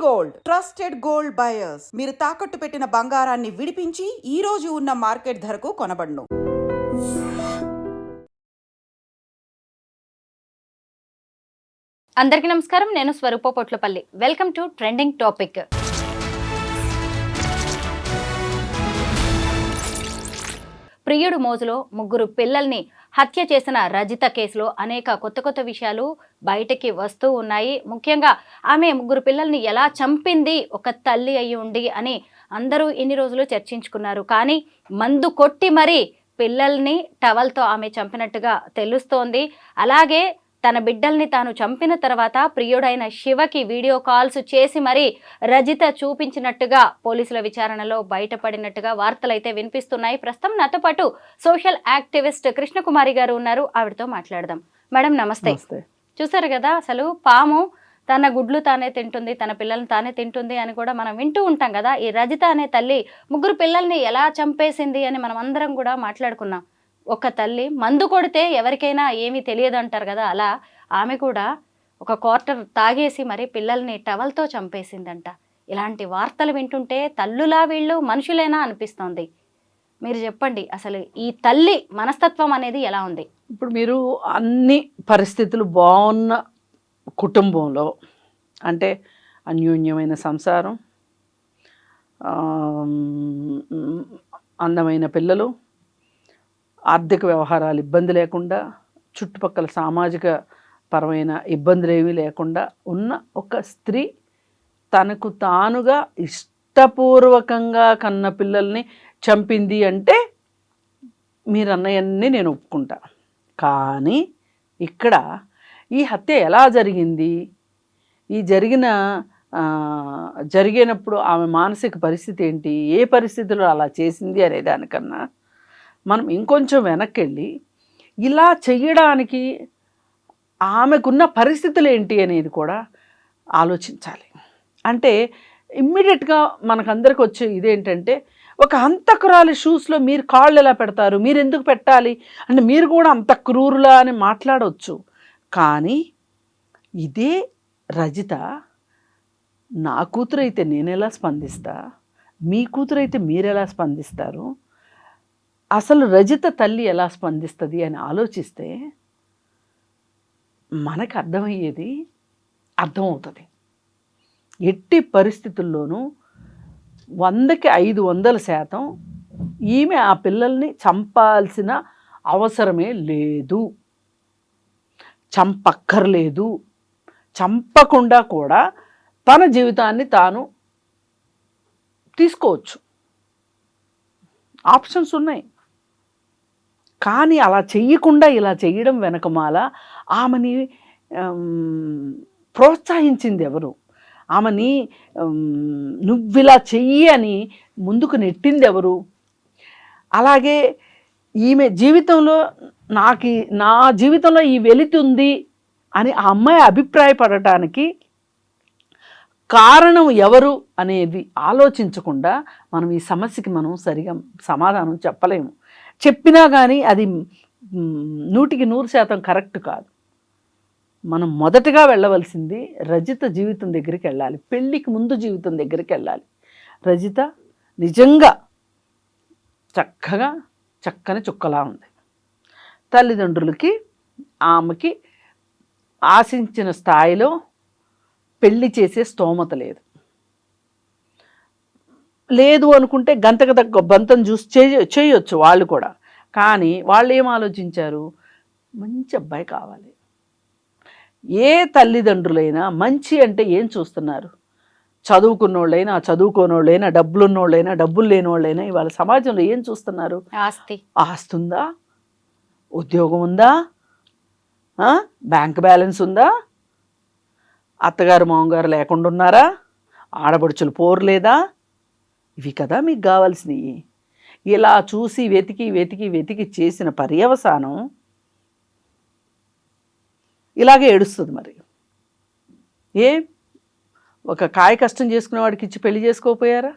Gold trusted gold buyers మీరు తాకట్టు పెట్టిన బంగారాన్ని విడిపించి ఈ రోజు ఉన్న మార్కెట్ ధరకు కొనబడును. అందరికీ నమస్కారం. నేను Swaroopa Potlapalli. Welcome to trending topic. ప్రియుడు మోజులో ముగ్గురు పిల్లల్ని హత్య చేసిన రజిత కేసులో అనేక కొత్త విషయాలు బయటకి వస్తూ ఉన్నాయి. ముఖ్యంగా ఆమె ముగ్గురు పిల్లల్ని ఎలా చంపింది ఒక తల్లి అయి ఉండి అని అందరూ ఇన్ని రోజులు చర్చించుకున్నారు. కానీ మందు కొట్టి మరీ పిల్లల్ని టవల్తో ఆమె చంపినట్టుగా తెలుస్తోంది. అలాగే తన బిడ్డల్ని తాను చంపిన తర్వాత ప్రియుడైన శివకి వీడియో కాల్స్ చేసి మరీ రజిత చూపించినట్టుగా పోలీసుల విచారణలో బయటపడినట్టుగా వార్తలైతే వినిపిస్తున్నాయి. ప్రస్తుతం నాతో పాటు సోషల్ యాక్టివిస్ట్ కృష్ణకుమారి గారు ఉన్నారు. ఆవిడతో మాట్లాడదాం. మేడం నమస్తే. చూసారు కదా, అసలు పాము తన గుడ్లు తానే తింటుంది, తన పిల్లల్ని తానే తింటుంది అని కూడా మనం వింటూ ఉంటాం కదా. ఈ రజిత అనే తల్లి ముగ్గురు పిల్లల్ని ఎలా చంపేసింది అని మనం అందరం కూడా మాట్లాడుకున్నాం. ఒక తల్లి మందు కొడితే ఎవరికైనా ఏమీ తెలియదు అంటారు కదా, అలా ఆమె కూడా ఒక క్వార్టర్ తాగేసి మరి పిల్లల్ని టవల్తో చంపేసిందంట. ఇలాంటి వార్తలు వింటుంటే తల్లులా వీళ్ళు మనుషులేనా అనిపిస్తోంది. మీరు చెప్పండి, అసలు ఈ తల్లి మనస్తత్వం అనేది ఎలా ఉంది? ఇప్పుడు మీరు అన్ని పరిస్థితులు బాగున్న కుటుంబంలో, అంటే అన్యోన్యమైన సంసారం, అందమైన పిల్లలు, ఆర్థిక వ్యవహారాలు ఇబ్బంది లేకుండా, చుట్టుపక్కల సామాజిక పరమైన ఇబ్బందులు ఏమీ లేకుండా ఉన్న ఒక స్త్రీ తనకు తానుగా ఇష్టపూర్వకంగా కన్న పిల్లల్ని చంపింది అంటే మీరు అన్నయన్నీ నేను ఒప్పుకుంటా. కానీ ఇక్కడ ఈ హత్య ఎలా జరిగింది, ఈ జరిగినప్పుడు ఆమె మానసిక పరిస్థితి ఏంటి, ఏ పరిస్థితుల్లో అలా చేసింది అనే దానికన్నా మనం ఇంకొంచెం వెనక్కి వెళ్ళి ఇలా చెయ్యడానికి ఆమెకున్న పరిస్థితులు ఏంటి అనేది కూడా ఆలోచించాలి. అంటే ఇమ్మీడియట్గా మనకందరికి వచ్చే ఇదేంటంటే, ఒక హంతకురాలి షూస్లో మీరు కాళ్ళు ఎలా పెడతారు, మీరు ఎందుకు పెట్టాలి అంటే మీరు కూడా అంత క్రూరులా అని మాట్లాడవచ్చు. కానీ ఇదే రజిత నా కూతురు అయితే నేను ఎలా స్పందిస్తా, మీ కూతురు అయితే మీరు ఎలా స్పందిస్తారు, అసలు రజిత తల్లి ఎలా స్పందిస్తుంది అని ఆలోచిస్తే మనకు అర్థమయ్యేది అర్థమవుతుంది. ఎట్టి పరిస్థితుల్లోనూ 100కి 500% ఈమె ఆ పిల్లల్ని చంపాల్సిన అవసరమే లేదు, చంపక్కర్లేదు. చంపకుండా కూడా తన జీవితాన్ని తాను తీసుకోవచ్చు, ఆప్షన్స్ ఉన్నాయి. కానీ అలా చెయ్యకుండా ఇలా చేయడం వెనకమాల ఆమెని ప్రోత్సహించింది ఎవరు, ఆమెని నువ్విలా చెయ్యి అని ముందుకు నెట్టింది ఎవరు? అలాగే ఈమె జీవితంలో నా జీవితంలో ఈ వెలితుంది అని ఆ అమ్మాయి అభిప్రాయపడటానికి కారణం ఎవరు అనేది ఆలోచించకుండా మనం ఈ సమస్యకి మనం సరిగా సమాధానం చెప్పలేము. చెప్పినా కానీ అది 100కి 100% కరెక్ట్ కాదు. మనం మొదటగా వెళ్ళవలసింది రజిత జీవితం దగ్గరికి వెళ్ళాలి, పెళ్ళికి ముందు జీవితం దగ్గరికి వెళ్ళాలి. రజిత నిజంగా చక్కని చుక్కలా ఉంది. తల్లిదండ్రులకి ఆమెకి ఆశించిన స్థాయిలో పెళ్లి చేసే స్తోమత లేదు అనుకుంటే గంతకు తగ్గ బంతం చూసి చేయొచ్చు వాళ్ళు కూడా. కానీ వాళ్ళు ఏం ఆలోచించారు, మంచి అబ్బాయి కావాలి. ఏ తల్లిదండ్రులైనా మంచి అంటే ఏం చూస్తున్నారు, చదువుకున్నోళ్ళైనా చదువుకోనోళ్ళైనా, డబ్బులున్నోళ్ళైనా డబ్బులు లేనివాళ్ళైనా ఇవాళ సమాజంలో ఏం చూస్తున్నారు? ఆస్తి ఉందా, ఉద్యోగం ఉందా, బ్యాంక్ బ్యాలెన్స్ ఉందా, అత్తగారు మామగారు లేకుండా ఉన్నారా, ఆడపడుచులు పోర్లేదా, ఇవి కదా మీకు కావాల్సినవి. ఇలా చూసి వెతికి చేసిన పర్యవసానం ఇలాగే ఏడుస్తుంది. మరి ఒక కాయ కష్టం చేసుకునే వాడికి ఇచ్చి పెళ్లి చేసుకోకపోయారా?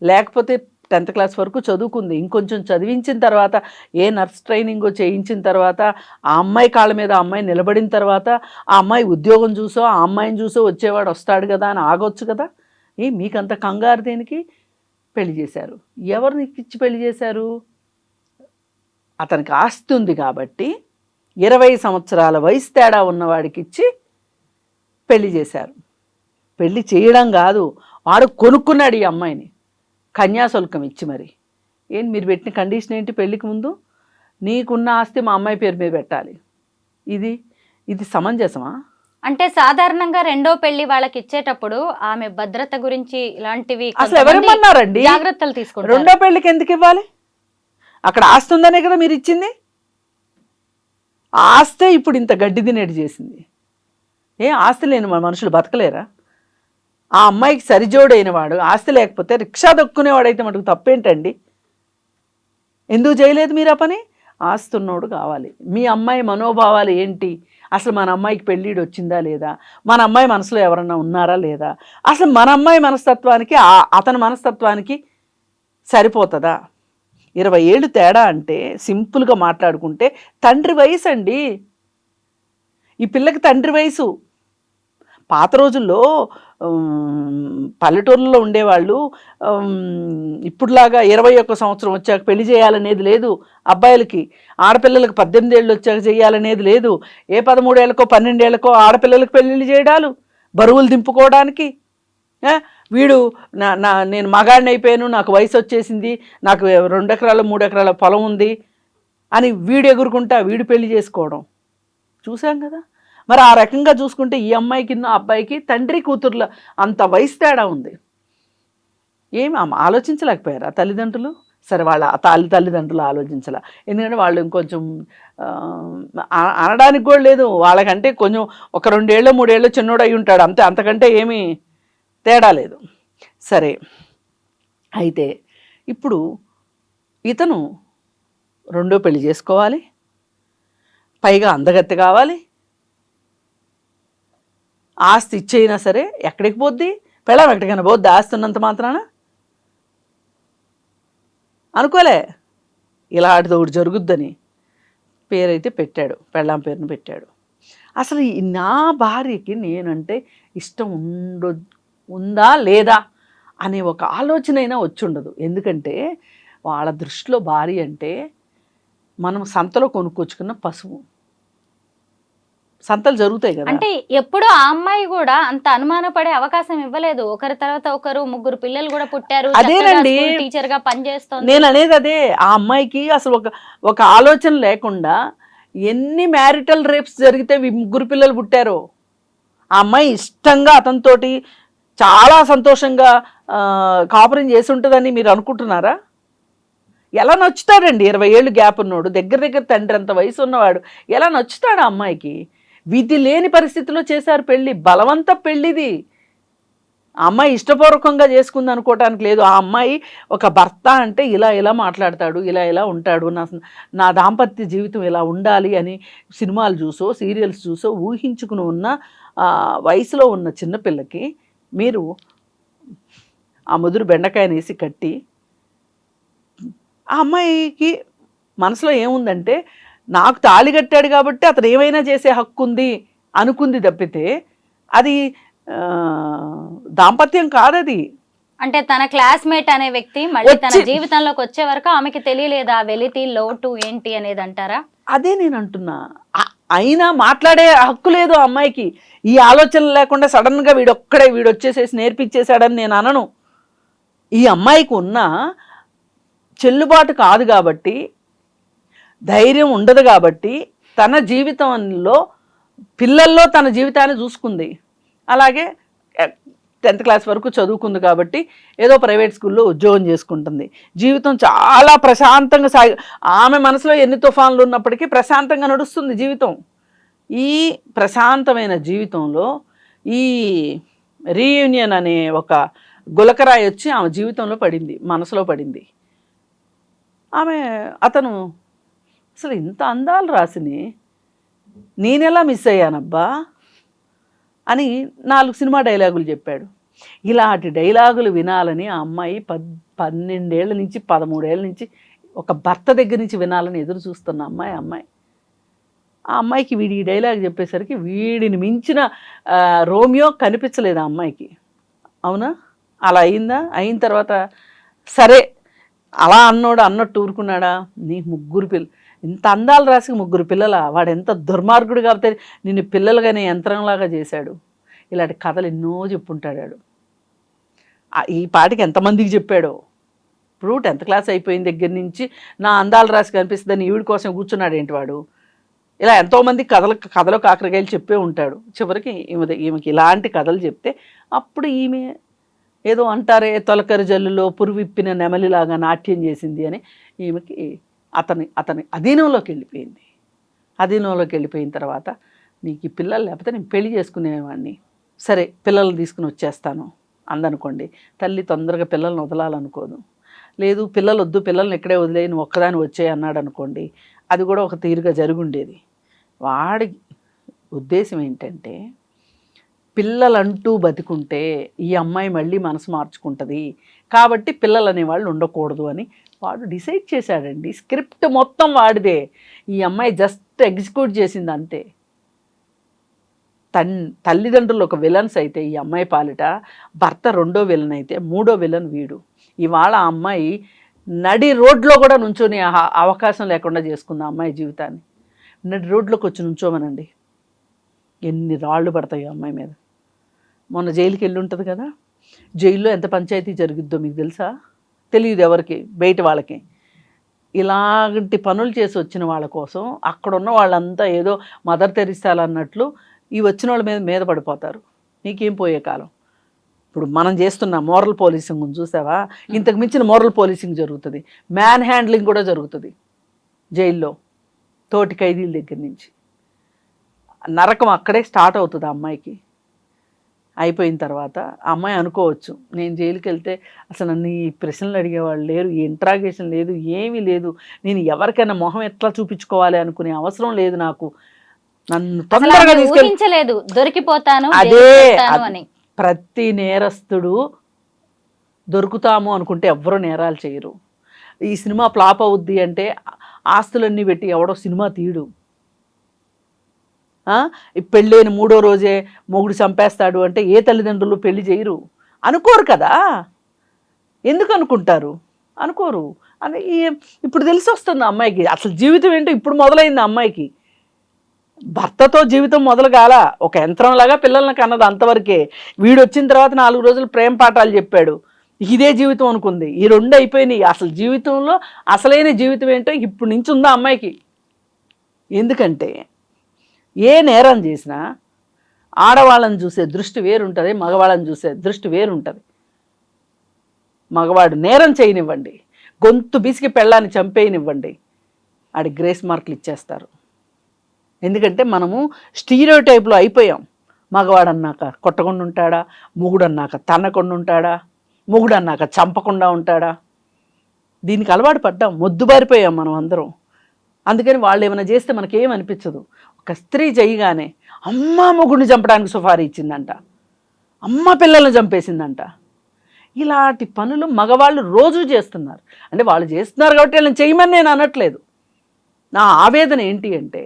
లేకపోతే 10th క్లాస్ వరకు చదువుకుంది. ఇంకొంచెం చదివించిన తర్వాత ఏ నర్స్ ట్రైనింగో చేయించిన తర్వాత ఆ అమ్మాయి కాళ్ళ మీద ఆ అమ్మాయి నిలబడిన తర్వాత ఆ అమ్మాయి ఉద్యోగం చూసో ఆ అమ్మాయిని చూసో వచ్చేవాడు వస్తాడు కదా అని ఆగొచ్చు కదా. మీకంత కంగారు దేనికి? పెళ్లి చేశారు. ఎవరిని ఇచ్చి పెళ్లి చేశారు? అతనికి ఆస్తి ఉంది కాబట్టి 20 సంవత్సరాల వయసు తేడా ఉన్నవాడికి ఇచ్చి పెళ్లి చేశారు. పెళ్లి చేయడం కాదు, వాడు కొనుక్కున్నాడు ఈ అమ్మాయిని కన్యాశుల్కం ఇచ్చి. మరి మీరు పెట్టిన కండిషన్ ఏంటి? పెళ్లికి ముందు నీకున్న ఆస్తి మా అమ్మాయి పేరు మీద పెట్టాలి. ఇది సమంజసమా? అంటే సాధారణంగా రెండో పెళ్లి వాళ్ళకి ఇచ్చేటప్పుడు ఆమె భద్రత గురించి ఇలాంటివి అసలు ఎవరేమన్నారండి? జాగ్రత్తలు తీసుకుంటారు. రెండో పెళ్లికి ఎందుకు ఇవ్వాలి? అక్కడ ఆస్తి ఉందనే కదా మీరు ఇచ్చింది. ఆస్తే ఇప్పుడు ఇంత గడ్డి తినేటి చేసింది. ఆస్తి లేని మనుషులు బతకలేరా? ఆ అమ్మాయికి సరిజోడైన వాడు ఆస్తి లేకపోతే రిక్షా దొక్కునేవాడైతే మటుకు తప్పేంటండి? ఎందుకు చేయలేదు మీరు ఆ పని? ఆస్తి ఉన్నోడు కావాలి. మీ అమ్మాయి మనోభావాలు ఏంటి? అసలు మన అమ్మాయికి పెళ్ళిడు వచ్చిందా లేదా? మన అమ్మాయి మనసులో ఎవరన్నా ఉన్నారా లేదా? అసలు మన అమ్మాయి మనస్తత్వానికి అతని మనస్తత్వానికి సరిపోతుందా? 20 ఏళ్ళు తేడా అంటే సింపుల్గా మాట్లాడుకుంటే తండ్రి వయసు అండి. ఈ పిల్లకి తండ్రి వయసు. పాత రోజుల్లో పల్లెటూరులో ఉండేవాళ్ళు ఇప్పుడులాగా 21 సంవత్సరం వచ్చాక పెళ్లి చేయాలనేది లేదు అబ్బాయిలకి. ఆడపిల్లలకు 18 ఏళ్ళు వచ్చాక చేయాలనేది లేదు. 13 ఏళ్ళకో 12 ఏళ్ళకో ఆడపిల్లలకు పెళ్ళిళ్ళు చేయడాలు బరువులు దింపుకోవడానికి. వీడు నేను మగాడిని అయిపోయాను, నాకు వయసు వచ్చేసింది, నాకు 2 ఎకరాలు 3 ఎకరాల పొలం ఉంది అని వీడు ఎగురుకుంటా వీడు పెళ్లి చేసుకోవడం చూసాం కదా. మరి ఆ రకంగా చూసుకుంటే ఈ అమ్మాయికి అబ్బాయికి తండ్రి కూతుర్ల అంత వయసు తేడా ఉంది. ఆలోచించలేకపోయారు ఆ తల్లిదండ్రులు? సరే, వాళ్ళ తల్లిదండ్రులు ఆలోచించాల. ఎందుకంటే వాళ్ళు ఇంకొంచెం అనడానికి కూడా లేదు. వాళ్ళకంటే కొంచెం ఒక 2 ఏళ్ళు 3 ఏళ్ళు చిన్నోడు అయి ఉంటాడు అంతే, అంతకంటే ఏమీ తేడా లేదు. సరే, అయితే ఇప్పుడు ఇతను రెండో పెళ్లి చేసుకోవాలి, పైగా అందగత్తె కావాలి, ఆస్తి ఇచ్చేయినా సరే ఎక్కడికి పోద్ది? పెళ్ళాం ఎక్కడికైనా పోద్ది ఆస్తి ఉన్నంత మాత్రాన? అనుకోలే ఇలాంటిది ఒకటి జరుగుద్దని. పేరైతే పెట్టాడు, పెళ్ళాం పేరును పెట్టాడు. అసలు నా భార్యకి నేనంటే ఇష్టం ఉందా లేదా అనే ఒక ఆలోచన అయినా వచ్చుండదు. ఎందుకంటే వాళ్ళ దృష్టిలో భార్య అంటే మనం సంతలో కొనుక్కొచ్చుకున్న పశువు. సంతలు జరుగుతాయి కదా. అంటే ఎప్పుడు ఆ అమ్మాయి కూడా అంత అనుమానపడే అవకాశం ఇవ్వలేదు. ఒకరి తర్వాత ఒకరు 3 పిల్లలు కూడా పుట్టారు. అదేనండి టీచర్ గా పనిచేస్తుంది. నేను అనేది అదే. ఆ అమ్మాయికి అసలు ఒక ఆలోచన లేకుండా ఎన్ని మ్యారిటల్ రేప్స్ జరిగితే 3 పిల్లలు పుట్టారో. ఆ అమ్మాయి ఇష్టంగా అతనితోటి చాలా సంతోషంగా కాపురం చేసి ఉంటుందని మీరు అనుకుంటున్నారా? ఎలా నచ్చుతాడండి? 20 ఏళ్ళు గ్యాప్ ఉన్నోడు, దగ్గర తండ్రి అంత వయసు ఉన్నవాడు ఎలా నచ్చుతాడు ఆ అమ్మాయికి? విధి లేని పరిస్థితిలో చేశారు పెళ్ళి, బలవంత పెళ్ళిది. ఆ అమ్మాయి ఇష్టపూర్వకంగా చేసుకుంది అనుకోవటానికి లేదు. ఆ అమ్మాయి ఒక భర్త అంటే ఇలా మాట్లాడతాడు, ఇలా ఉంటాడు, నా దాంపత్య జీవితం ఇలా ఉండాలి అని సినిమాలు చూసో సీరియల్స్ చూసో ఊహించుకుని ఉన్న వయసులో ఉన్న చిన్నపిల్లకి మీరు ఆ ముదురు బెండకాయనేసి కట్టి, ఆ అమ్మాయికి మనసులో ఏముందంటే నాకు తాళి కట్టాడు కాబట్టి అతను ఏమైనా చేసే హక్కు ఉంది అనుకుంది తప్పితే అది దాంపత్యం కాదది. అంటే తన క్లాస్మేట్ అనే వ్యక్తి మళ్ళీ తన జీవితంలోకి వచ్చే వరకు ఆమెకి తెలియలేదా వెలితి లోటు ఏంటి అనేది అంటారా? అదే నేను అంటున్నా. అయినా మాట్లాడే హక్కు లేదు ఆ అమ్మాయికి. ఈ ఆలోచన లేకుండా సడన్గా వీడు వచ్చేసేసి నేర్పించేశాడని నేను అనను. ఈ అమ్మాయికి ఉన్న చెల్లుబాటు కాదు కాబట్టి, ధైర్యం ఉండదు కాబట్టి తన జీవితంలో పిల్లల్లో తన జీవితాన్ని చూసుకుంది. అలాగే 10th క్లాస్ వరకు చదువుకుంది కాబట్టి ఏదో ప్రైవేట్ స్కూల్లో ఉద్యోగం చేసుకుంటుంది. జీవితం చాలా ప్రశాంతంగా ఆమె మనసులో ఎన్ని తుఫాన్లు ఉన్నప్పటికీ ప్రశాంతంగా నడుస్తుంది జీవితం. ఈ ప్రశాంతమైన జీవితంలో ఈ రీయూనియన్ అనే ఒక గులకరాయి వచ్చి ఆమె జీవితంలో పడింది, మనసులో పడింది. అతను అసలు ఇంత అందాలు రాసిని నేనెలా మిస్ అయ్యానబ్బా అని 4 సినిమా డైలాగులు చెప్పాడు. ఇలాంటి డైలాగులు వినాలని ఆ అమ్మాయి 12 ఏళ్ళ నుంచి 13 ఏళ్ళ నుంచి ఒక భర్త దగ్గర నుంచి వినాలని ఎదురు చూస్తున్న అమ్మాయి ఆ అమ్మాయికి వీడి ఈ డైలాగ్ చెప్పేసరికి వీడిని మించిన రోమియో కనిపించలేదు ఆ అమ్మాయికి. అవునా? అలా అయిందా? అయిన తర్వాత సరే అలా అన్నోడు అన్నట్టు ఊరుకున్నాడా? నీ 3 పిల్లలు, ఇంత అందాలు రాసి 3 పిల్లలా? వాడు ఎంత దుర్మార్గుడు కాబట్టి నిన్ను పిల్లలుగానే యంత్రంలాగా చేశాడు. ఇలాంటి కథలు ఎన్నో చెప్పుంటాడు. ఈ పాటికి ఎంతమందికి చెప్పాడో. ఇప్పుడు 10th క్లాస్ అయిపోయిన దగ్గర నుంచి నా అందాలు రాసి కనిపిస్తుందని ఈవిడ కోసం కూర్చున్నాడు ఏంటి వాడు? ఇలా ఎంతోమంది కథలో కాకరకాయలు చెప్పే ఉంటాడు. చివరికి ఈమెకి ఇలాంటి కథలు చెప్తే అప్పుడు ఈమె ఏదో అంటారే తొలకరి జల్లులో పురువిప్పిన నెమలిలాగా నాట్యం చేసింది అని ఈమెకి అతని అధీనంలోకి వెళ్ళిపోయింది. అధీనంలోకి వెళ్ళిపోయిన తర్వాత నీకు ఈ పిల్లలు లేకపోతే నేను పెళ్లి చేసుకునేవాడిని, సరే పిల్లల్ని తీసుకుని వచ్చేస్తాను అందనుకోండి. తల్లి తొందరగా పిల్లల్ని వదలాలనుకోదు. లేదు పిల్లలు వద్దు, పిల్లల్ని ఇక్కడే వదిలేయి, నువ్వు ఒక్కదాని వచ్చేయి అన్నాడు అనుకోండి, అది కూడా ఒక తీరుగా జరుగుండేది. వాడి ఉద్దేశం ఏంటంటే పిల్లలంటూ బతికుంటే ఈ అమ్మాయి మళ్ళీ మనసు మార్చుకుంటుంది కాబట్టి పిల్లలు అనేవాళ్ళు ఉండకూడదు అని వాడు డిసైడ్ చేశాడండి. స్క్రిప్ట్ మొత్తం వాడిదే, ఈ అమ్మాయి జస్ట్ ఎగ్జిక్యూట్ చేసింది అంతే. తల్లిదండ్రులు ఒక విలన్స్ అయితే ఈ అమ్మాయి పాలిట, భర్త 2వ విలన్ అయితే 3వ విలన్ వీడు. ఇవాళ ఆ అమ్మాయి నడి రోడ్లో కూడా నుంచొని అవకాశం లేకుండా చేసుకుంది ఆ అమ్మాయి జీవితాన్ని. నడి రోడ్లోకి వచ్చి నుంచోమనండి, ఎన్ని రాళ్ళు పడతాయి ఆ అమ్మాయి మీద. మొన్న జైలుకి వెళ్ళి ఉంటుంది కదా, జైల్లో ఎంత పంచాయతీ జరుగుద్దో మీకు తెలుసా? తెలియదు ఎవరికి, బయట వాళ్ళకి. ఇలాంటి పనులు చేసి వచ్చిన వాళ్ళ కోసం అక్కడున్న వాళ్ళంతా ఏదో మదర్ తెరిసాలు అన్నట్లు ఈ వచ్చిన వాళ్ళ మీద పడిపోతారు. నీకేం పోయే కాలం. ఇప్పుడు మనం చేస్తున్న మోరల్ పోలీసింగ్ చూసావా? ఇంతకు మించిన మోరల్ పోలీసింగ్ జరుగుతుంది. మ్యాన్ హ్యాండ్లింగ్ కూడా జరుగుతుంది జైల్లో, తోటి ఖైదీల దగ్గర నుంచి. నరకం అక్కడే స్టార్ట్ అవుతుంది ఆ అమ్మాయికి. అయిపోయిన తర్వాత ఆ అమ్మాయి అనుకోవచ్చు, నేను జైలుకి వెళ్తే అసలు నన్ను ఈ ప్రశ్నలు అడిగేవాళ్ళు లేరు, ఈ ఇంట్రాగేషన్ లేదు, ఏమీ లేదు, నేను ఎవరికైనా మొహం ఎట్లా చూపించుకోవాలి అనుకునే అవసరం లేదు నాకు, నన్ను తొందరగా ఊహించలేదు దొరికిపోతాను అదే అని. ప్రతి నేరస్తుడు దొరుకుతాము అనుకుంటే ఎవ్వరూ నేరాలు చేయరు. ఈ సినిమా ఫ్లాప్ అవుద్ది అంటే ఆస్తులన్నీ పెట్టి ఎవడో సినిమా తీయడు. పెళ్ళైన 3వ రోజే మొగుడు చంపేస్తాడు అంటే ఏ తల్లిదండ్రులు పెళ్లి చేయరు, అనుకోరు కదా. ఎందుకు అనుకుంటారు? అనుకోరు. అని ఇప్పుడు తెలిసి వస్తుంది అమ్మాయికి అసలు జీవితం ఏంటో ఇప్పుడు మొదలైంది అమ్మాయికి. భర్తతో జీవితం మొదలు కాల, ఒక యంత్రంలాగా పిల్లల్ని కన్నది అంతవరకే. వీడు వచ్చిన తర్వాత 4 రోజులు ప్రేమ పాఠాలు చెప్పాడు, ఇదే జీవితం అనుకుంది. ఈ 2 అయిపోయినాయి. అసలు జీవితంలో అసలైన జీవితం ఏంటో ఇప్పుడు నుంచి ఉందా అమ్మాయికి. ఎందుకంటే ఏ నేరం చేసినా ఆడవాళ్ళని చూసే దృష్టి వేరుంటుంది, మగవాళ్ళని చూసే దృష్టి వేరుంటుంది. మగవాడు నేరం చేయనివ్వండి, గొంతు బిసికి పెళ్ళాన్ని చంపేయనివ్వండి, ఆడి గ్రేస్ మార్కులు ఇచ్చేస్తారు. ఎందుకంటే మనము స్టీరియోటైప్లో అయిపోయాం. మగవాడు అన్నాక కొట్టకుండా ఉంటాడా, మొగుడు అన్నాక తన్నకుండా ఉంటాడా, మొగుడు అన్నాక చంపకుండా ఉంటాడా, దీనికి అలవాటు పడ్డాం, మొద్దుబారిపోయాం మనం అందరం. అందుకని వాళ్ళు ఏమైనా చేస్తే మనకేమనిపించదు. ఒక స్త్రీ చేయగానే అమ్మ మొగుడిని చంపడానికి సుఫారీ ఇచ్చిందంట, అమ్మ పిల్లల్ని చంపేసిందంట. ఇలాంటి పనులు మగవాళ్ళు రోజు చేస్తున్నారు. అంటే వాళ్ళు చేస్తున్నారు కాబట్టి వాళ్ళని చేయమని నేను అనట్లేదు. నా ఆవేదన ఏంటి అంటే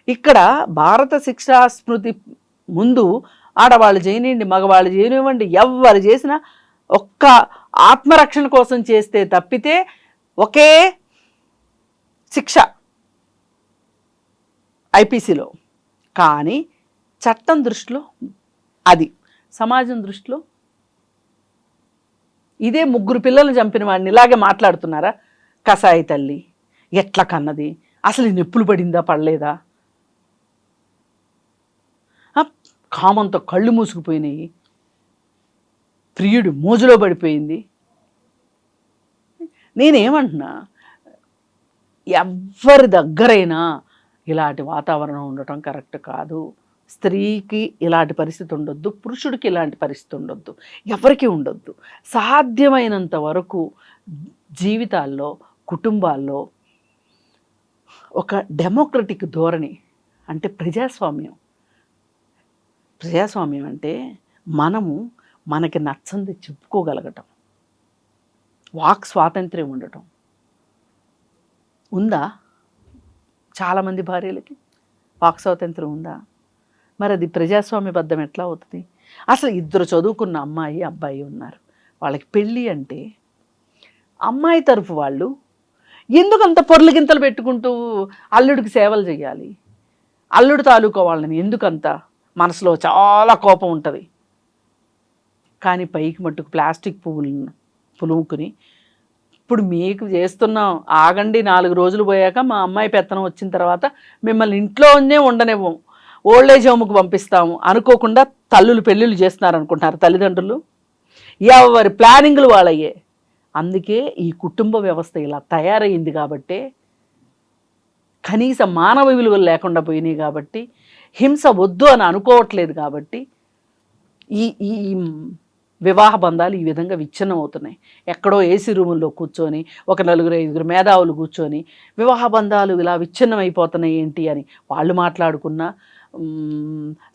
ఇక్కడ భారత శిక్షా స్మృతి ముందు ఆడవాళ్ళు చేయనివ్వండి, మగవాళ్ళు చేయనివ్వండి, ఎవరు చేసినా ఒక్క ఆత్మరక్షణ కోసం చేస్తే తప్పితే ఒకే శిక్ష ఐపీసీలో. కానీ చట్టం దృష్టిలో అది, సమాజం దృష్టిలో ఇదే 3 పిల్లల్ని చంపిన వాడిని ఇలాగే మాట్లాడుతున్నారా? కసాయి తల్లి ఎట్లా కన్నది, అసలు ఈ నొప్పులు పడిందా పడలేదా, కామంతో కళ్ళు మూసుకుపోయినాయి, ప్రియుడు మోజులో పడిపోయింది. నేనేమంటున్నా, ఎవరి దగ్గరైనా ఇలాంటి వాతావరణం ఉండటం కరెక్ట్ కాదు. స్త్రీకి ఇలాంటి పరిస్థితి ఉండొద్దు, పురుషుడికి ఇలాంటి పరిస్థితి ఉండొద్దు, ఎవరికి ఉండొద్దు. సాధ్యమైనంత వరకు జీవితాల్లో, కుటుంబాల్లో ఒక డెమోక్రటిక్ ధోరణి, అంటే ప్రజాస్వామ్యం అంటే మనము మనకి నచ్చంది చెప్పుకోగలగటం, వాక్ స్వాతంత్ర్యం ఉండటం ఉందా? చాలామంది భార్యలకి వాక్ స్వాతంత్ర్యం ఉందా? మరి అది ప్రజాస్వామ్యబద్ధం ఎట్లా అవుతుంది? అసలు ఇద్దరు చదువుకున్న అమ్మాయి అబ్బాయి ఉన్నారు, వాళ్ళకి పెళ్ళి అంటే అమ్మాయి తరఫు వాళ్ళు ఎందుకు అంత పొర్లు గింతలు పెట్టుకుంటూ అల్లుడికి సేవలు చేయాలి? అల్లుడు తాలూకా వాళ్ళని ఎందుకంత మనసులో చాలా కోపం ఉంటుంది, కానీ పైకి మట్టుకు ప్లాస్టిక్ పువ్వులను పులుముకుని ఇప్పుడు మీకు చేస్తున్నాం, ఆగండి 4 రోజులు పోయాక మా అమ్మాయి పెత్తనం వచ్చిన తర్వాత మిమ్మల్ని ఇంట్లోనే ఉండనివ్వం, ఓల్డేజ్ హోమ్కి పంపిస్తాము అనుకోకుండా తల్లులు పెళ్ళిళ్ళు చేస్తున్నారు అనుకుంటున్నారు తల్లిదండ్రులు. ఎవరి ప్లానింగ్లు వాళ్ళయ్యే. అందుకే ఈ కుటుంబ వ్యవస్థ ఇలా తయారైంది కాబట్టి, కనీస మానవ విలువలు లేకుండా పోయినాయి కాబట్టి, హింస వద్దు అని అనుకోవట్లేదు కాబట్టి ఈ ఈ వివాహ బంధాలు ఈ విధంగా విచ్ఛిన్నం అవుతున్నాయి. ఎక్కడో ఏసీ రూముల్లో కూర్చొని ఒక 4-5 మేధావులు కూర్చొని వివాహ బంధాలు ఇలా విచ్ఛిన్నం అయిపోతున్నాయి ఏంటి అని వాళ్ళు మాట్లాడుకున్న,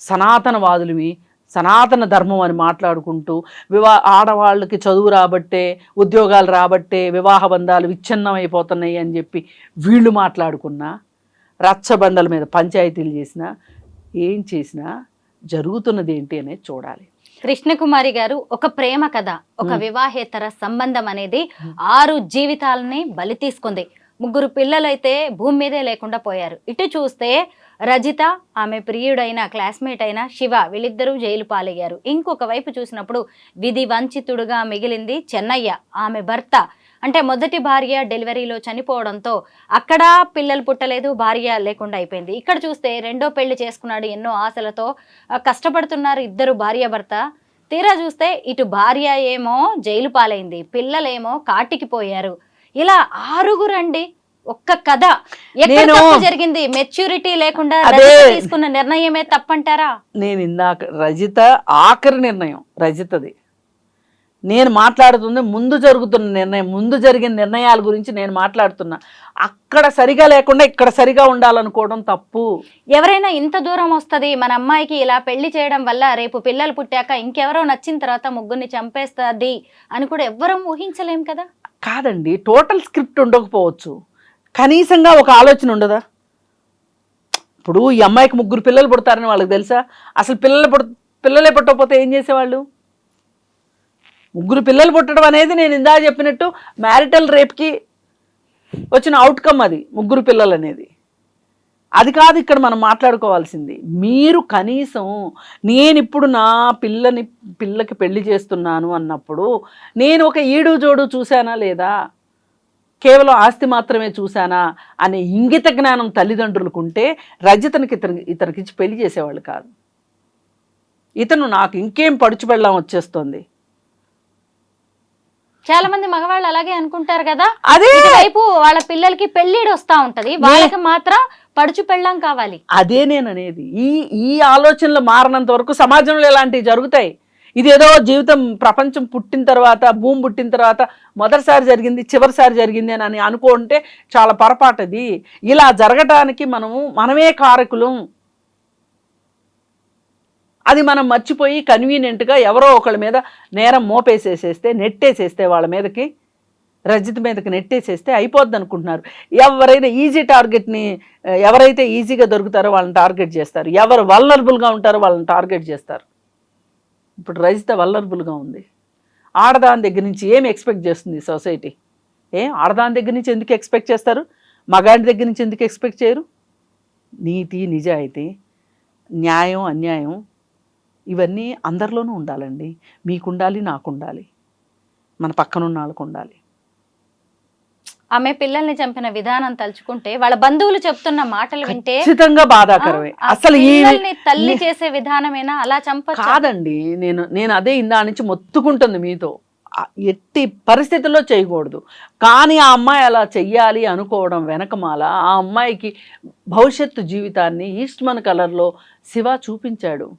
సనాతనవాదులవి సనాతన ధర్మం అని మాట్లాడుకుంటూ ఆడవాళ్ళకి చదువు రాబట్టే, ఉద్యోగాలు రాబట్టే వివాహ బంధాలు విచ్ఛిన్నం అయిపోతున్నాయి అని చెప్పి వీళ్ళు మాట్లాడుకున్నా, రచ్చబండల మీద పంచాయతీలు చేసినా, ఏం చేసినా జరుగుతున్నది ఏంటి అనేది చూడాలి. కృష్ణకుమారి గారు, ఒక ప్రేమ కథ, ఒక వివాహేతర సంబంధం అనేది 6 జీవితాలని బలి తీసుకుంది. 3 పిల్లలైతే భూమి మీదే లేకుండా పోయారు. ఇటు చూస్తే రజిత, ఆమె ప్రియుడైన క్లాస్మేట్ అయిన శివ, వీళ్ళిద్దరూ జైలు పాలయ్యారు. ఇంకొక వైపు చూసినప్పుడు విధి వంచితుడుగా మిగిలింది చెన్నయ్య. ఆమె భర్త అంటే మొదటి భార్య డెలివరీలో చనిపోవడంతో అక్కడ పిల్లలు పుట్టలేదు, భార్య లేకుండా అయిపోయింది. ఇక్కడ చూస్తే రెండో పెళ్లి చేసుకున్నాడు, ఎన్నో ఆశలతో కష్టపడుతున్నారు ఇద్దరు భార్య భర్త. తీరా చూస్తే ఇటు భార్య ఏమో జైలు పాలైంది, పిల్లలేమో కాటికి పోయారు. ఇలా 6 అండి. ఒక్క కథ. ఎక్కడ తప్పు జరిగింది? మెచ్యూరిటీ లేకుండా తీసుకున్న నిర్ణయమే తప్పంటారా? నేను ఇందాక రజిత ఆఖరి నిర్ణయం రజితది. నేను మాట్లాడుతుంది ముందు జరుగుతున్న నిర్ణయం, ముందు జరిగిన నిర్ణయాల గురించి నేను మాట్లాడుతున్నా. అక్కడ సరిగా లేకుండా ఇక్కడ సరిగా ఉండాలనుకోవడం తప్పు. ఎవరైనా ఇంత దూరం వస్తుంది మన అమ్మాయికి ఇలా పెళ్లి చేయడం వల్ల రేపు పిల్లలు పుట్టాక ఇంకెవరో నచ్చిన తర్వాత 3 చంపేస్తుంది అని కూడా ఎవ్వరూ ఊహించలేం కదా. కాదండి, టోటల్ స్క్రిప్ట్ ఉండకపోవచ్చు, కనీసంగా ఒక ఆలోచన ఉండదా? ఇప్పుడు ఈ అమ్మాయికి 3 పిల్లలు పుడతారని వాళ్ళకి తెలుసా? అసలు పిల్లలే పుట్టకపోతే ఏం చేసేవాళ్ళు? 3 పిల్లలు పుట్టడం అనేది నేను ఇందా చెప్పినట్టు మ్యారిటల్ రేప్కి వచ్చిన అవుట్కమ్ అది. 3 పిల్లలు అనేది అది కాదు ఇక్కడ మనం మాట్లాడుకోవాల్సింది. మీరు కనీసం నేను ఇప్పుడు నా పిల్లకి పెళ్లి చేస్తున్నాను అన్నప్పుడు నేను ఒక ఈడు జోడు చూశానా లేదా, కేవలం ఆస్తి మాత్రమే చూశానా అనే ఇంగిత జ్ఞానం తల్లిదండ్రులకు ఉంటే రజితనికి ఇతనికిచ్చి పెళ్లి చేసేవాళ్ళు కాదు. ఇతను నాకు ఇంకేం పడుచు పెళ్ళాం వచ్చేస్తుంది. చాలా మంది మగవాళ్ళు అలాగే అనుకుంటారు కదా. అదే వైపు వాళ్ళ పిల్లలకి పెళ్లిడు వస్తా ఉంటది, వాళ్ళకి మాత్రం పడుచు పెళ్ళాం కావాలి. అదే నేను అనేది. ఈ ఆలోచనలు మారినంత వరకు సమాజంలో ఇలాంటివి జరుగుతాయి. ఇదేదో జీవితం ప్రపంచం పుట్టిన తర్వాత, భూమి పుట్టిన తర్వాత మొదటిసారి జరిగింది, చివరిసారి జరిగింది అని అనుకుంటే చాలా పొరపాటది. ఇలా జరగటానికి మనమే కారకులం. అది మనం మర్చిపోయి కన్వీనియంట్గా ఎవరో ఒకళ్ళ మీద నేరం మోపేసేసేస్తే, నెట్టేసేస్తే, వాళ్ళ మీదకి రజిత మీదకి నెట్టేసేస్తే అయిపోద్ది అనుకుంటున్నారు. ఎవరైనా ఎవరైతే ఈజీగా దొరుకుతారో వాళ్ళని టార్గెట్ చేస్తారు, ఎవరు వల్నరబుల్గా ఉంటారో వాళ్ళని టార్గెట్ చేస్తారు. ఇప్పుడు రజిత వల్నరబుల్గా ఉంది. ఆడదాని దగ్గర నుంచి ఏమి ఎక్స్పెక్ట్ చేస్తుంది సొసైటీ? ఆడదాని దగ్గర నుంచి ఎందుకు ఎక్స్పెక్ట్ చేస్తారు? మగాడి దగ్గర నుంచి ఎందుకు ఎక్స్పెక్ట్ చేయరు? నీతి, నిజాయితీ, న్యాయం, అన్యాయం ఇవన్నీ అందరిలోనూ ఉండాలండి. మీకుండాలి, నాకుండాలి, మన పక్కనున్న వాళ్ళకు ఉండాలి. ఆమె పిల్లల్ని చంపిన విధానం తలుచుకుంటే, వాళ్ళ బంధువులు చెప్తున్న మాటలు వింటే ఖచ్చితంగా బాధాకరమే. అసలు ఈ తల్లి చేసే విధానమేనా అలా చంప కాదండి. నేను అదే ఇందా నుంచి మొత్తుకుంటుంది మీతో. ఎట్టి పరిస్థితుల్లో చేయకూడదు. కానీ ఆ అమ్మాయి అలా చెయ్యాలి అనుకోవడం వెనకమాల ఆ అమ్మాయికి భవిష్యత్తు జీవితాన్ని ఈస్ట్మన్ కలర్లో శివ చూపించాడు.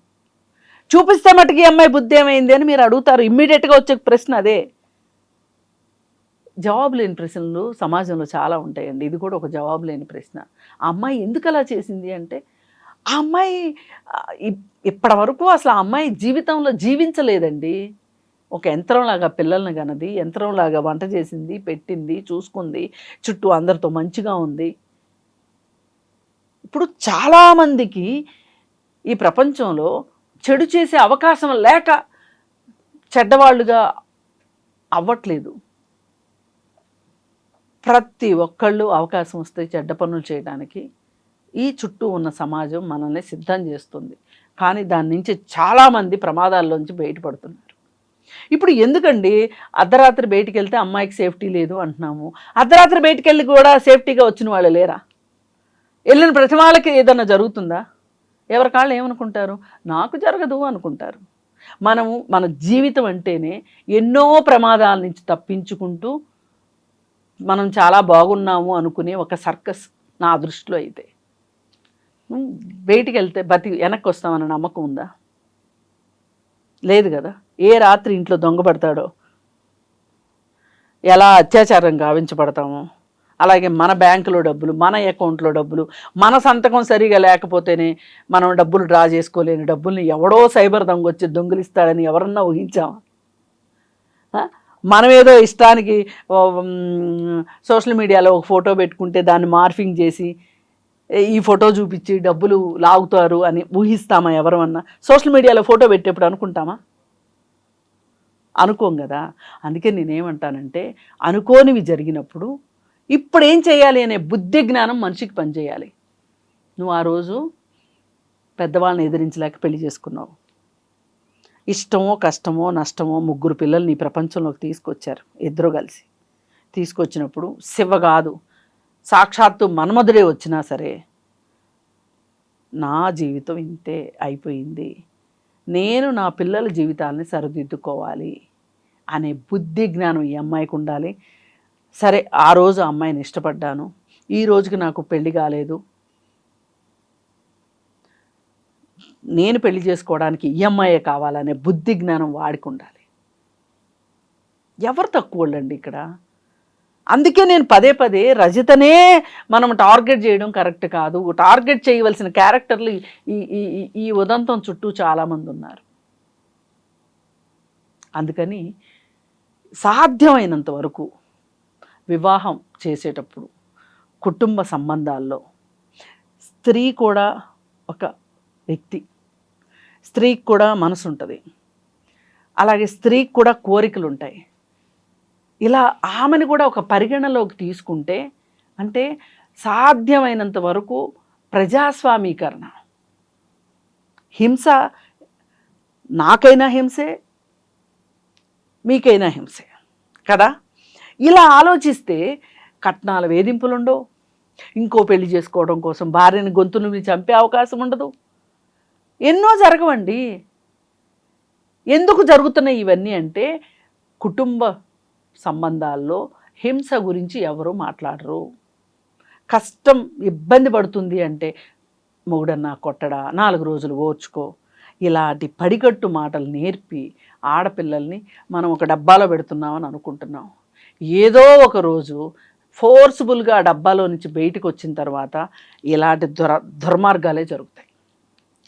చూపిస్తే మటుకి ఈ అమ్మాయి బుద్ధి ఏమైంది అని మీరు అడుగుతారు. ఇమ్మీడియట్గా వచ్చే ప్రశ్న అదే. జవాబు లేని ప్రశ్నలు సమాజంలో చాలా ఉంటాయండి. ఇది కూడా ఒక జవాబు లేని ప్రశ్న. ఆ అమ్మాయి ఎందుకు అలా చేసింది అంటే, ఆ అమ్మాయి ఇప్పటి వరకు అసలు ఆ అమ్మాయి జీవితంలో జీవించలేదండి. ఒక యంత్రంలాగా పిల్లల్ని కన్నది, యంత్రంలాగా వంట చేసింది, పెట్టింది, చూసుకుంది, చుట్టూ అందరితో మంచిగా ఉంది. ఇప్పుడు చాలామందికి ఈ ప్రపంచంలో చెడు చేసే అవకాశం లేక చెడ్డవాళ్ళుగా అవ్వట్లేదు. ప్రతి ఒక్కళ్ళు అవకాశం వస్తే చెడ్డ పనులు చేయడానికి ఈ చుట్టూ ఉన్న సమాజం మనల్ని సిద్ధం చేస్తుంది. కానీ దాని నుంచి చాలామంది ప్రమాదాల్లోంచి బయటపడుతున్నారు. ఇప్పుడు ఎందుకండి అర్ధరాత్రి బయటికి వెళ్తే అమ్మాయికి సేఫ్టీ లేదు అంటున్నాము, అర్ధరాత్రి బయటికి వెళ్ళి కూడా సేఫ్టీగా వచ్చిన వాళ్ళు లేరా? వెళ్ళిన ప్రతి వాళ్ళకి ఏదన్నా జరుగుతుందా? ఎవరి కాళ్ళు ఏమనుకుంటారు? నాకు జరగదు అనుకుంటారు. మన జీవితం అంటేనే ఎన్నో ప్రమాదాల నుంచి తప్పించుకుంటూ మనం చాలా బాగున్నాము అనుకునే ఒక సర్కస్ నా దృష్టిలో. అయితే బయటికి వెళ్తే వెనక్కి వస్తామన్న నమ్మకం ఉందా? లేదు కదా. ఏ రాత్రి ఇంట్లో దొంగపడతాడో, ఎలా అత్యాచారం గావించబడతామో, అలాగే మన బ్యాంకులో డబ్బులు, మన అకౌంట్లో డబ్బులు, మన సంతకం సరిగా లేకపోతేనే మనం డబ్బులు డ్రా చేసుకోలేని డబ్బుల్ని ఎవడో సైబర్ దొంగ వచ్చి దొంగిలిస్తాడని ఎవరన్నా ఊహించామా? మనం ఏదో ఇష్టానికి సోషల్ మీడియాలో ఒక ఫోటో పెట్టుకుంటే దాన్ని మార్ఫింగ్ చేసి ఈ ఫోటో చూపించి డబ్బులు లాగుతారు అని ఊహిస్తామా ఎవరమన్నా? సోషల్ మీడియాలో ఫోటో పెట్టేప్పుడు అనుకుంటామా? అనుకోం కదా. అందుకే నేనేమంటానంటే అనుకోనివి జరిగినప్పుడు ఇప్పుడు ఏం చేయాలి అనే బుద్ధి జ్ఞానం మనిషికి పనిచేయాలి. నువ్వు ఆ రోజు పెద్దవాళ్ళని ఎదిరించలేక పెళ్లి చేసుకున్నావు. ఇష్టమో కష్టమో నష్టమో 3 పిల్లల్ని ఈ ప్రపంచంలోకి తీసుకొచ్చారు ఇద్దరు కలిసి. తీసుకొచ్చినప్పుడు శివ కాదు సాక్షాత్తు మన్మధుడే వచ్చినా సరే నా జీవితం ఇంతే అయిపోయింది, నేను నా పిల్లల జీవితాలని సరిదిద్దుకోవాలి అనే బుద్ధి జ్ఞానం ఈ అమ్మాయికి ఉండాలి. సరే ఆ రోజు అమ్మాయిని ఇష్టపడ్డాను, ఈ రోజుకి నాకు పెళ్లి కాలేదు, నేను పెళ్లి చేసుకోవడానికి ఈ అమ్మాయే కావాలనే బుద్ధి జ్ఞానం వాడికి ఉండాలి. ఎవరు తక్కువ వాళ్ళండి ఇక్కడ? అందుకే నేను పదే పదే రజితనే మనం టార్గెట్ చేయడం కరెక్ట్ కాదు. టార్గెట్ చేయవలసిన క్యారెక్టర్లు ఈ ఉదంతం చుట్టూ చాలామంది ఉన్నారు. అందుకని సాధ్యమైనంత వరకు వివాహం చేసేటప్పుడు కుటుంబ సంబంధాల్లో స్త్రీ కూడా ఒక వ్యక్తి, స్త్రీకి కూడా మనసు ఉంటుంది, అలాగే స్త్రీకి కూడా కోరికలు ఉంటాయి. ఇలా ఆమెను కూడా ఒక పరిగణలోకి తీసుకుంటే అంటే సాధ్యమైనంత వరకు ప్రజాస్వామీకరణ. హింస నాకైనా హింసే, మీకైనా హింసే కదా. ఇలా ఆలోచిస్తే కట్నాల వేధింపులు ఉండవు, ఇంకో పెళ్లి చేసుకోవడం కోసం భార్యని గొంతుని చంపే అవకాశం ఉండదు, ఎన్నో జరగవండి. ఎందుకు జరుగుతున్నాయి ఇవన్నీ అంటే కుటుంబ సంబంధాల్లో హింస గురించి ఎవరు మాట్లాడరు. కష్టం ఇబ్బంది పడుతుంది అంటే మొగుడన్నా కొట్టడా, 4 రోజులు ఓర్చుకో, ఇలాంటి పడికట్టు మాటలు నేర్పి ఆడపిల్లల్ని మనం ఒక డబ్బాలో పెడుతున్నామని అనుకుంటున్నాం. ఏదో ఒక రోజు ఫోర్స్ఫుల్గా ఆ డబ్బాలో నుంచి బయటకు వచ్చిన తర్వాత ఇలాంటి దుర్మార్గాలే జరుగుతాయి.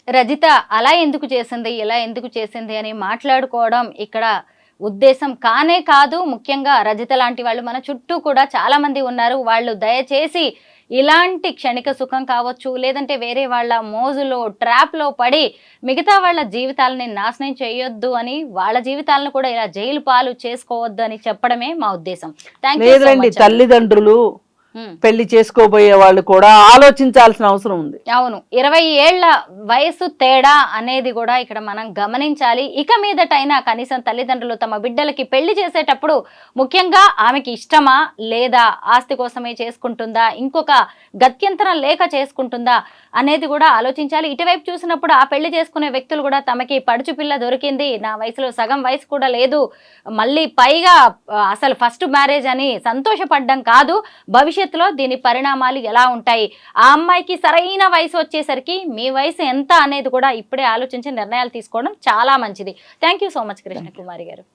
రజిత అలా ఎందుకు చేసింది, ఇలా ఎందుకు చేసింది అని మాట్లాడుకోవడం ఇక్కడ ఉద్దేశం కానే కాదు. ముఖ్యంగా రజిత లాంటి వాళ్ళు మన చుట్టూ కూడా చాలా మంది ఉన్నారు. వాళ్ళు దయచేసి ఇలాంటి క్షణిక సుఖం కావచ్చు, లేదంటే వేరే వాళ్ళ మోజులో ట్రాప్లో పడి మిగతా వాళ్ళ జీవితాలని నాశనం చేయొద్దు అని, వాళ్ళ జీవితాలను కూడా ఇలా జైలు పాలు చేసుకోవద్దు అని చెప్పడమే మా ఉద్దేశం. లేదండి, తల్లిదండ్రులు పెళ్లి చేసుకోబోయే వాళ్ళు కూడా ఆలోచించాల్సిన అవసరం ఉంది. అవును, 20 ఏళ్ల వయసు తేడా అనేది కూడా ఇక్కడ మనం గమనించాలి. ఇక మీదటైనా కనీసం తల్లిదండ్రులు తమ బిడ్డలకి పెళ్లి చేసేటప్పుడు ముఖ్యంగా ఆమెకి ఇష్టమా లేదా, ఆస్తి కోసమే చేసుకుంటుందా, ఇంకొక గత్యంతరం లేక చేసుకుంటుందా అనేది కూడా ఆలోచించాలి. ఇటువైపు చూసినప్పుడు ఆ పెళ్లి చేసుకునే వ్యక్తులు కూడా తమకి పడుచు పిల్ల దొరికింది, నా వయసులో సగం వయసు కూడా లేదు, మళ్ళీ పైగా అసలు ఫస్ట్ మ్యారేజ్ అని సంతోషపడ్డం కాదు, భవిష్యత్తులో దీని పరిణామాలు ఎలా ఉంటాయి, ఆ అమ్మాయికి సరైన వయసు వచ్చేసరికి మీ వయసు ఎంత అనేది కూడా ఇప్పుడే ఆలోచించి నిర్ణయాలు తీసుకోవడం చాలా మంచిది. Thank you so much Krishna Kumari గారు.